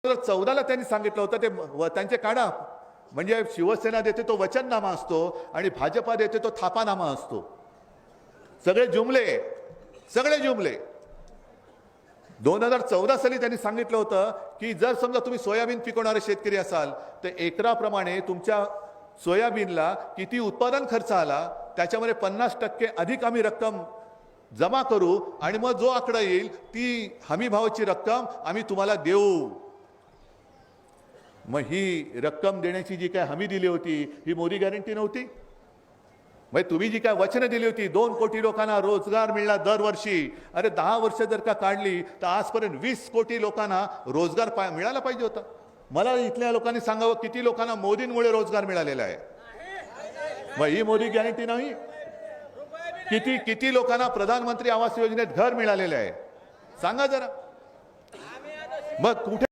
2014ला त्यांनी सांगितलं होतं ते त्यांचे काढा, म्हणजे शिवसेना देते तो वचननामा असतो आणि भाजपा देते तो थापानामा असतो. सगळे जुमले. 2014 साली त्यांनी सांगितलं होतं की जर समजा तुम्ही सोयाबीन पिकवणारे शेतकरी असाल तर एकराप्रमाणे तुमच्या सोयाबीनला किती उत्पादन खर्च आला त्याच्यामध्ये 50% अधिक आम्ही रक्कम जमा करू आणि मग जो आकडा येईल ती हमी भावाची रक्कम आम्ही तुम्हाला देऊ. मग ही रक्कम देण्याची जी काय हमी दिली होती ही मोदी गॅरंटी नव्हती. मग तुम्ही जी काय वचनं दिली होती 2 कोटी लोकांना रोजगार मिळणार दरवर्षी, अरे 10 वर्ष जर का काढली तर आजपर्यंत 20 कोटी लोकांना रोजगार मिळाला पाहिजे होता. मला इथल्या लोकांनी सांगावं किती लोकांना मोदींमुळे रोजगार मिळालेला आहे. मग ही मोदी गॅरंटी नाही. किती लोकांना प्रधानमंत्री आवास योजनेत घर मिळालेलं आहे सांगा जरा. मग कुठे